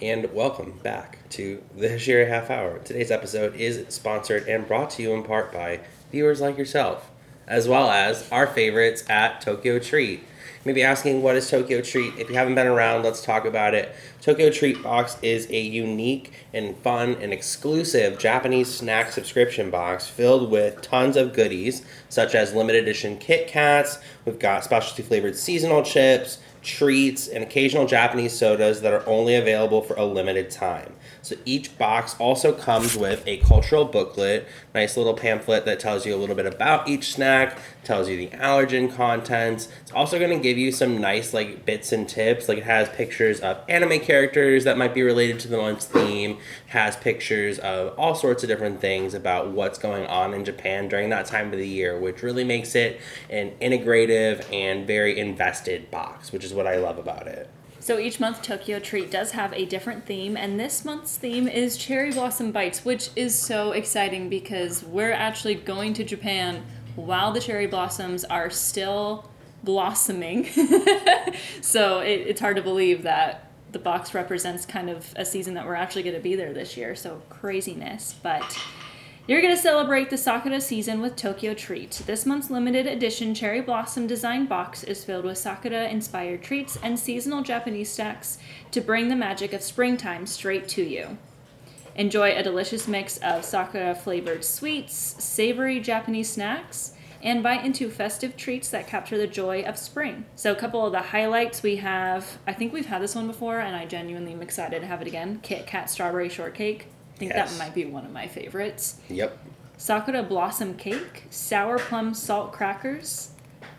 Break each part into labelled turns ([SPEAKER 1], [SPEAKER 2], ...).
[SPEAKER 1] And welcome back to the Hashira Half Hour. Today's episode is sponsored and brought to you in part by viewers like yourself, as well as our favorites at Tokyo Treat. You may be asking, what is Tokyo Treat? If you haven't been around, let's talk about it. Tokyo Treat Box is a unique and fun and exclusive Japanese snack subscription box filled with tons of goodies, such as limited edition Kit Kats. We've got specialty flavored seasonal chips, treats, and occasional Japanese sodas that are only available for a limited time. So each box also comes with a cultural booklet, nice little pamphlet that tells you a little bit about each snack, tells you the allergen contents. It's also going to give you some nice bits and tips. It has pictures of anime characters that might be related to the month's theme. It has pictures of all sorts of different things about what's going on in Japan during that time of the year, which really makes it an integrative and very invested box, which is what I love about it.
[SPEAKER 2] So each month, Tokyo Treat does have a different theme, and this month's theme is Cherry Blossom Bites, which is so exciting because we're actually going to Japan while the cherry blossoms are still blossoming. So it's hard to believe that the box represents kind of a season that we're actually going to be there this year, so craziness. But you're going to celebrate the Sakura season with Tokyo Treat. This month's limited edition cherry blossom design box is filled with Sakura-inspired treats and seasonal Japanese snacks to bring the magic of springtime straight to you. Enjoy a delicious mix of Sakura-flavored sweets, savory Japanese snacks, and bite into festive treats that capture the joy of spring. So a couple of the highlights we have, I think we've had this one before, and I genuinely am excited to have it again, Kit Kat Strawberry Shortcake. I think that might be one of my favorites.
[SPEAKER 1] Yep.
[SPEAKER 2] Sakura Blossom Cake, Sour Plum Salt Crackers,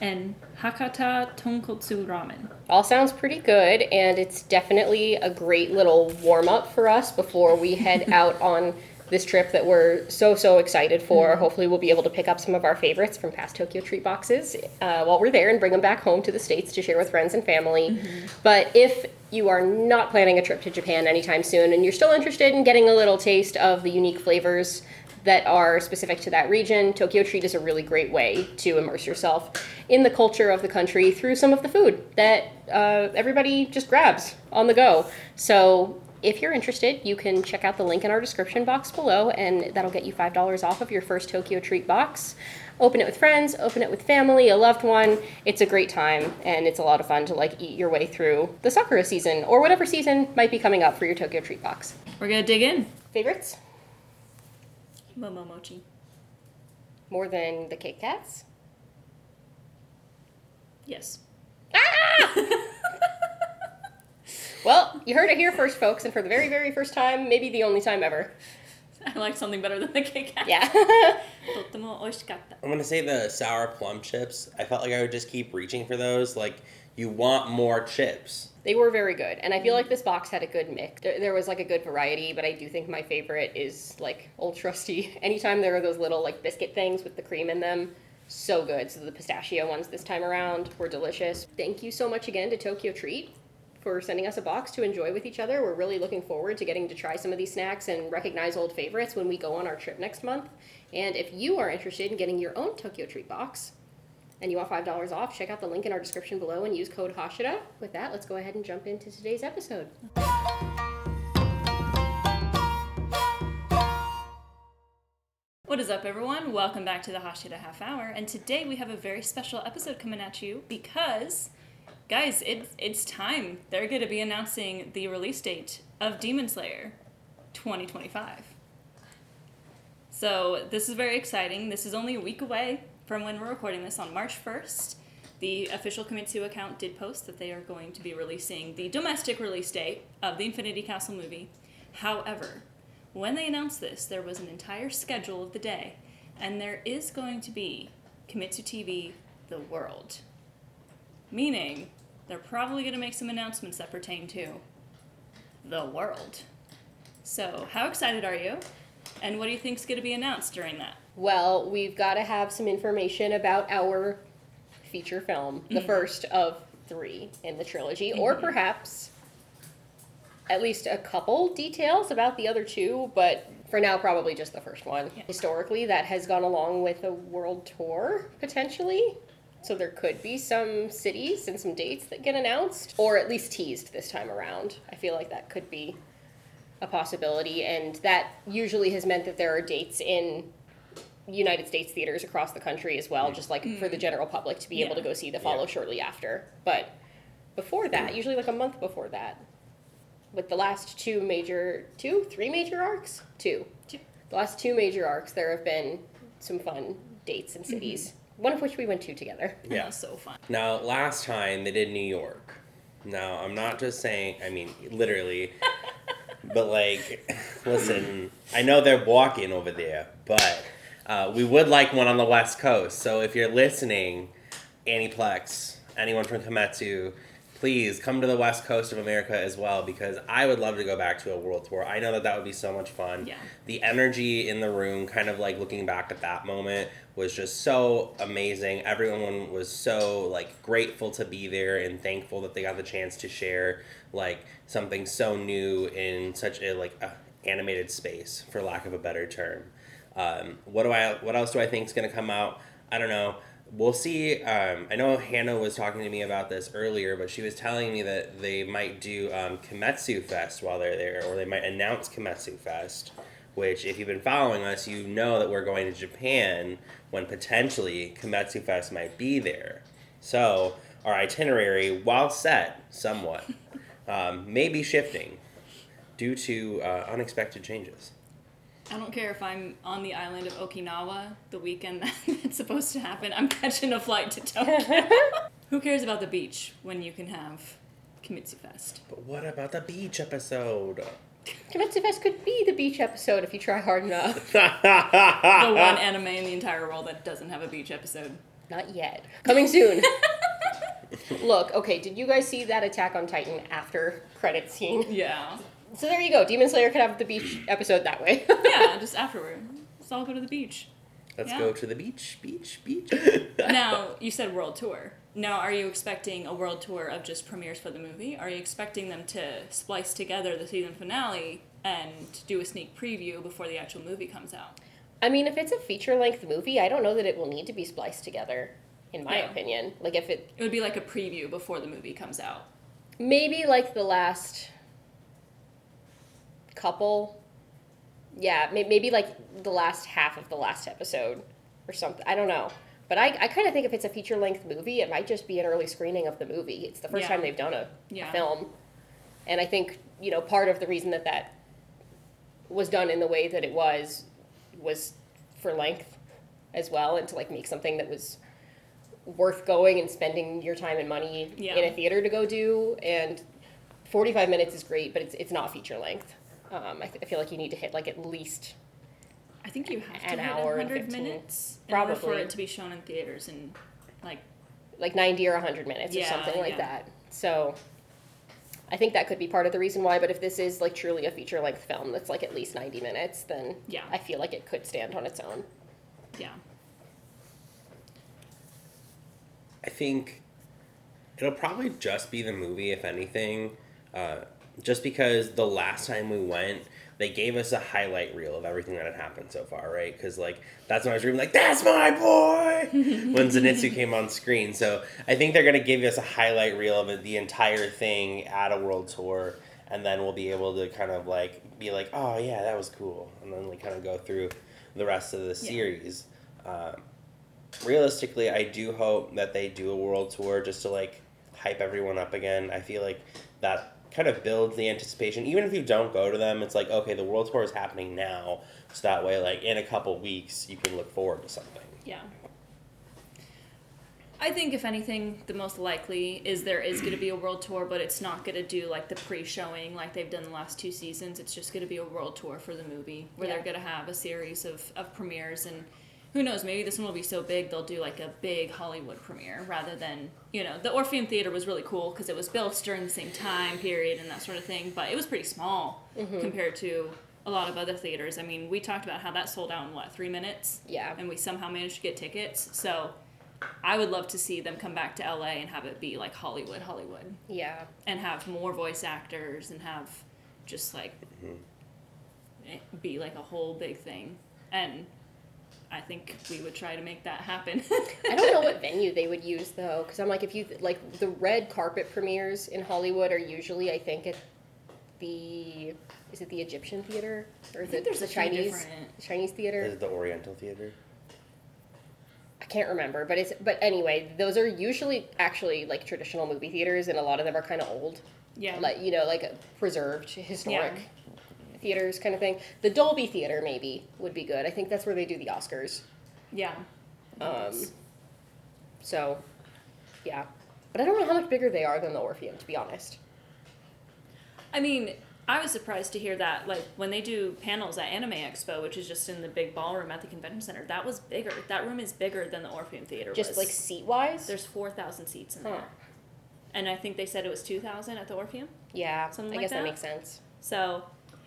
[SPEAKER 2] and Hakata Tonkotsu Ramen.
[SPEAKER 3] All sounds pretty good, and it's definitely a great little warm-up for us before we head out on this trip that we're so excited for. Mm-hmm. Hopefully we'll be able to pick up some of our favorites from past Tokyo Treat boxes while we're there and bring them back home to the States to share with friends and family. Mm-hmm. But if you are not planning a trip to Japan anytime soon and you're still interested in getting a little taste of the unique flavors that are specific to that region, Tokyo Treat is a really great way to immerse yourself in the culture of the country through some of the food that everybody just grabs on the go. So if you're interested, you can check out the link in our description box below, and that'll get you $5 off of your first Tokyo Treat box. Open it with friends, open it with family, a loved one. It's a great time, and it's a lot of fun to eat your way through the Sakura season, or whatever season might be coming up for your Tokyo Treat box.
[SPEAKER 2] We're gonna dig in.
[SPEAKER 3] Favorites?
[SPEAKER 2] Momomochi.
[SPEAKER 3] More than the Kit Kats?
[SPEAKER 2] Yes.
[SPEAKER 3] Ah! Well, you heard it here first, folks, and for the very, very first time, maybe the only time ever.
[SPEAKER 2] I like something better than the Kit Kat.
[SPEAKER 3] Yeah.
[SPEAKER 2] Totemo oishikatta.
[SPEAKER 1] I'm going to say the sour plum chips. I felt like I would just keep reaching for those. You want more chips.
[SPEAKER 3] They were very good, and I feel like this box had a good mix. There was a good variety, but I do think my favorite is Old Trusty. Anytime there are those little biscuit things with the cream in them, so good. So the pistachio ones this time around were delicious. Thank you so much again to Tokyo Treat for sending us a box to enjoy with each other. We're really looking forward to getting to try some of these snacks and recognize old favorites when we go on our trip next month. And if you are interested in getting your own Tokyo Treat box and you want $5 off, check out the link in our description below and use code HASHIRA. With that, let's go ahead and jump into today's episode.
[SPEAKER 2] What is up, everyone? Welcome back to the Hashira Half Hour, and today we have a very special episode coming at you because, guys, it's time. They're going to be announcing the release date of Demon Slayer 2025. So this is very exciting. This is only a week away from when we're recording this on March 1st. The official Kimitsu account did post that they are going to be releasing the domestic release date of the Infinity Castle movie. However, when they announced this, there was an entire schedule of the day, and there is going to be Kimitsu TV The World. Meaning, they're probably going to make some announcements that pertain to the world. So, how excited are you? And what do you think is going to be announced during that?
[SPEAKER 3] Well, we've got to have some information about our feature film, the first of 3 in the trilogy, or perhaps at least a couple details about the other 2, but for now, probably just the first one. Yeah. Historically, that has gone along with a world tour, potentially. So there could be some cities and some dates that get announced, or at least teased this time around. I feel like that could be a possibility, and that usually has meant that there are dates in United States theaters across the country as well, just like for the general public to be able to go see the follow shortly after. But before that, usually like a month before that, with the last three major arcs? Two. The last two major arcs, there have been some fun dates and cities, one of which we went to together.
[SPEAKER 2] Yeah. That was so fun.
[SPEAKER 1] Now, last time they did New York. Now, I'm not just saying, I mean, literally, but like, listen, I know they're walking over there, but we would like one on the West Coast. So if you're listening, Aniplex, anyone from Kometsu, please come to the West Coast of America as well, because I would love to go back to a world tour. I know that would be so much fun.
[SPEAKER 2] Yeah.
[SPEAKER 1] The energy in the room, kind of like looking back at that moment, was just so amazing. Everyone was so like grateful to be there and thankful that they got the chance to share like something so new in such a like animated space, for lack of a better term. What else do I think is going to come out? I don't know. We'll see. I know Hannah was talking to me about this earlier, but she was telling me that they might do Kimetsu Fest while they're there, or they might announce Kimetsu Fest, which, if you've been following us, you know that we're going to Japan when potentially Kimetsu Fest might be there. So our itinerary, while set somewhat, may be shifting due to unexpected changes.
[SPEAKER 2] I don't care if I'm on the island of Okinawa the weekend that's supposed to happen. I'm catching a flight to Tokyo. Who cares about the beach when you can have Kimetsu Fest?
[SPEAKER 1] But what about the beach episode?
[SPEAKER 3] Kimetsu Fest could be the beach episode if you try hard enough.
[SPEAKER 2] The one anime in the entire world that doesn't have a beach episode.
[SPEAKER 3] Not yet. Coming soon. Look, okay, did you guys see that Attack on Titan after credit scene?
[SPEAKER 2] Yeah.
[SPEAKER 3] So there you go. Demon Slayer could have the beach episode that way.
[SPEAKER 2] Yeah, just afterward. Let's all go to the beach.
[SPEAKER 1] Let's go to the beach.
[SPEAKER 2] Now, you said world tour. Now, are you expecting a world tour of just premieres for the movie? Are you expecting them to splice together the season finale and do a sneak preview before the actual movie comes out?
[SPEAKER 3] I mean, if it's a feature-length movie, I don't know that it will need to be spliced together, in my opinion. Like, if it...
[SPEAKER 2] It would be like a preview before the movie comes out.
[SPEAKER 3] Maybe, like, the last couple... Yeah, maybe, like, the last half of the last episode or something. I don't know. But I kind of think if it's a feature-length movie, it might just be an early screening of the movie. It's the first time they've done a film. And I think, you know, part of the reason that was done in the way that it was for length as well, and to, like, make something that was worth going and spending your time and money in a theater to go do. And 45 minutes is great, but it's not feature-length. I feel like you need to hit, like, at least...
[SPEAKER 2] I think you have to
[SPEAKER 3] an
[SPEAKER 2] hit
[SPEAKER 3] hour
[SPEAKER 2] 100
[SPEAKER 3] and 15,
[SPEAKER 2] minutes in
[SPEAKER 3] probably,
[SPEAKER 2] order for it to be shown in theaters in, like
[SPEAKER 3] 90 or 100 minutes or something like that. So I think that could be part of the reason why, but if this is, like, truly a feature-length film that's, like, at least 90 minutes, then I feel like it could stand on its own.
[SPEAKER 2] Yeah.
[SPEAKER 1] I think it'll probably just be the movie, if anything, just because the last time we went, they gave us a highlight reel of everything that had happened so far, right? Because, like, that's when I was really like, that's my boy! When Zenitsu came on screen. So I think they're going to give us a highlight reel of the entire thing at a world tour, and then we'll be able to kind of, like, be like, oh, yeah, that was cool. And then, like, kind of go through the rest of the series. Realistically, I do hope that they do a world tour just to, like, hype everyone up again. I feel like that kind of builds the anticipation. Even if you don't go to them, it's like, okay, the world tour is happening now, so that way, like, in a couple weeks, you can look forward to something.
[SPEAKER 2] Yeah. I think, if anything, the most likely is there is going to be a world tour, but it's not going to do, like, the pre-showing like they've done the last 2 seasons. It's just going to be a world tour for the movie, where they're going to have a series of premieres, and who knows, maybe this one will be so big they'll do, like, a big Hollywood premiere rather than, you know, the Orpheum Theater was really cool because it was built during the same time period and that sort of thing, but it was pretty small compared to a lot of other theaters. I mean, we talked about how that sold out in, 3 minutes?
[SPEAKER 3] Yeah.
[SPEAKER 2] And we somehow managed to get tickets, so I would love to see them come back to LA and have it be, like, Hollywood.
[SPEAKER 3] Yeah.
[SPEAKER 2] And have more voice actors and have just, like, it be, like, a whole big thing. And I think we would try to make that happen.
[SPEAKER 3] I don't know what venue they would use though, because I'm like, if you like the red carpet premieres in Hollywood are usually, I think, at the is it the Egyptian theater or is
[SPEAKER 2] think
[SPEAKER 3] it
[SPEAKER 2] there's
[SPEAKER 3] the
[SPEAKER 2] a few
[SPEAKER 3] Chinese
[SPEAKER 2] different-
[SPEAKER 3] Chinese theater?
[SPEAKER 1] Is it the Oriental Theater?
[SPEAKER 3] I can't remember, but anyway, those are usually actually like traditional movie theaters, and a lot of them are kind of old,
[SPEAKER 2] Yeah.
[SPEAKER 3] like like preserved historic theaters kind of thing. The Dolby Theater maybe would be good. I think that's where they do the Oscars.
[SPEAKER 2] Yeah.
[SPEAKER 3] So, yeah, but I don't know how much bigger they are than the Orpheum, to be honest.
[SPEAKER 2] I mean, I was surprised to hear that, like, when they do panels at Anime Expo, which is just in the big ballroom at the convention center, that was bigger. That room is bigger than the Orpheum Theater
[SPEAKER 3] Just
[SPEAKER 2] was.
[SPEAKER 3] like seat wise.
[SPEAKER 2] There's 4,000 seats in
[SPEAKER 3] Huh.
[SPEAKER 2] there. And I think they said it was 2,000 at the Orpheum.
[SPEAKER 3] Yeah,
[SPEAKER 2] Something
[SPEAKER 3] I
[SPEAKER 2] like
[SPEAKER 3] guess that
[SPEAKER 2] that?
[SPEAKER 3] makes sense.
[SPEAKER 2] So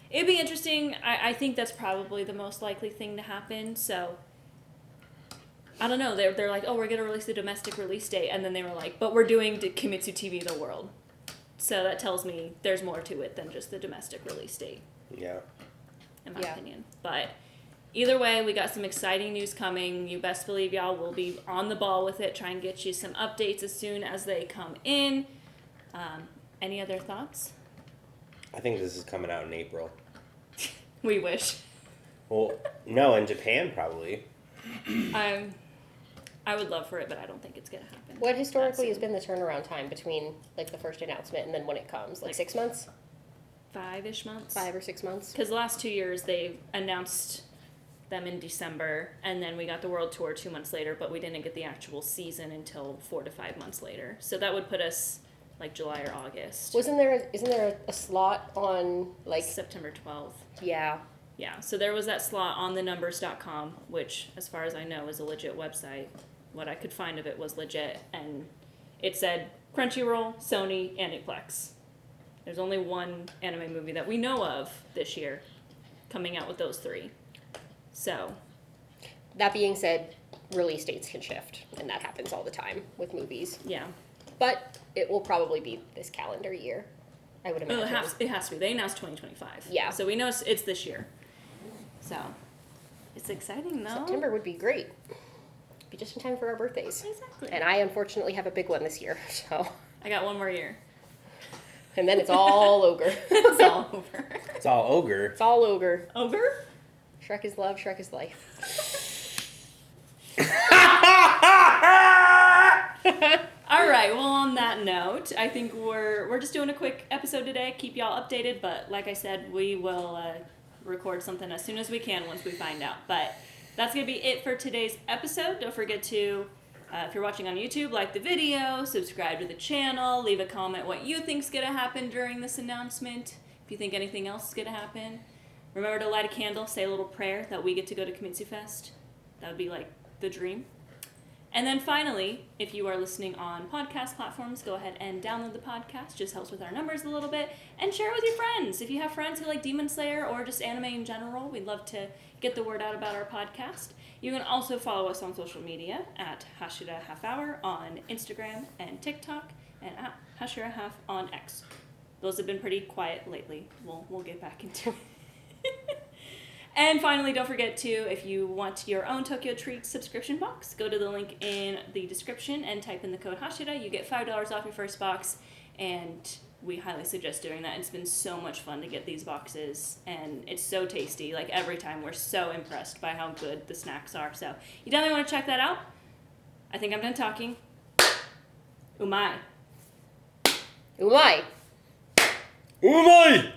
[SPEAKER 2] it'd be interesting. I think that's probably the most likely thing to happen. So I don't know. They're like, oh, we're going to release the domestic release date. And then they were like, but we're doing Kimitsu TV the world. So that tells me there's more to it than just the domestic release date,
[SPEAKER 1] Yeah.
[SPEAKER 2] in my
[SPEAKER 3] Yeah.
[SPEAKER 2] opinion. But either way, we got some exciting news coming. You best believe y'all will be on the ball with it. Try and get you some updates as soon as they come in. Any other thoughts?
[SPEAKER 1] I think this is coming out in April.
[SPEAKER 2] We wish.
[SPEAKER 1] Well, no, in Japan probably.
[SPEAKER 2] I would love for it, but I don't think it's gonna happen.
[SPEAKER 3] What historically has
[SPEAKER 2] That's
[SPEAKER 3] been the turnaround time between like the first announcement and then when it comes? Like
[SPEAKER 2] Like
[SPEAKER 3] 6 months,
[SPEAKER 2] 5-ish months?
[SPEAKER 3] 5 or 6 months.
[SPEAKER 2] Because the last 2 years they announced them in December, and then we got the world tour 2 months later, but we didn't get the actual season until 4 to 5 months later. So that would put us like July or August.
[SPEAKER 3] Isn't there a slot on like
[SPEAKER 2] September 12th.
[SPEAKER 3] yeah?
[SPEAKER 2] Yeah, so there was that slot on thenumbers.com, which, as far as I know, is a legit website. What I could find of it was legit, and it said Crunchyroll, Sony, Aniplex. There's only one anime movie that we know of this year coming out with those three. So,
[SPEAKER 3] That being said, release dates can shift, and that happens all the time with movies.
[SPEAKER 2] yeah.
[SPEAKER 3] But it will probably be this calendar year, I would
[SPEAKER 2] Well,
[SPEAKER 3] imagine.
[SPEAKER 2] it has to be. They announced 2025.
[SPEAKER 3] Yeah.
[SPEAKER 2] So we know it's this year. So, it's exciting, though.
[SPEAKER 3] September would be great. Be just in time for our birthdays.
[SPEAKER 2] Exactly.
[SPEAKER 3] And I unfortunately have a big one this year, so
[SPEAKER 2] I got one more year.
[SPEAKER 3] and then it's all ogre.
[SPEAKER 2] It's all over.
[SPEAKER 1] It's all ogre.
[SPEAKER 3] It's all ogre.
[SPEAKER 2] Ogre?
[SPEAKER 3] Shrek is love, Shrek is life.
[SPEAKER 2] All right. Well, on that note, I think we're just doing a quick episode today. Keep y'all updated, but like I said, we will record something as soon as we can once we find out. But that's gonna be it for today's episode. Don't forget to, if you're watching on YouTube, like the video, subscribe to the channel, leave a comment what you think's gonna happen during this announcement. If you think anything else is gonna happen, remember to light a candle, say a little prayer that we get to go to Kimitsu Fest. That would be like the dream. And then finally, if you are listening on podcast platforms, go ahead and download the podcast. Just helps with our numbers a little bit. And share it with your friends. If you have friends who like Demon Slayer or just anime in general, we'd love to get the word out about our podcast. You can also follow us on social media at Hashira Half Hour on Instagram and TikTok, and at Hashira Half on X. Those have been pretty quiet lately. We'll get back into it. And finally, don't forget to, if you want your own Tokyo Treat subscription box, go to the link in the description and type in the code Hashira. You get $5 off your first box, and we highly suggest doing that. It's been so much fun to get these boxes, and it's so tasty. Like, every time we're so impressed by how good the snacks are. So you definitely want to check that out. I think I'm done talking. Umai.
[SPEAKER 3] Umai!
[SPEAKER 1] Umai!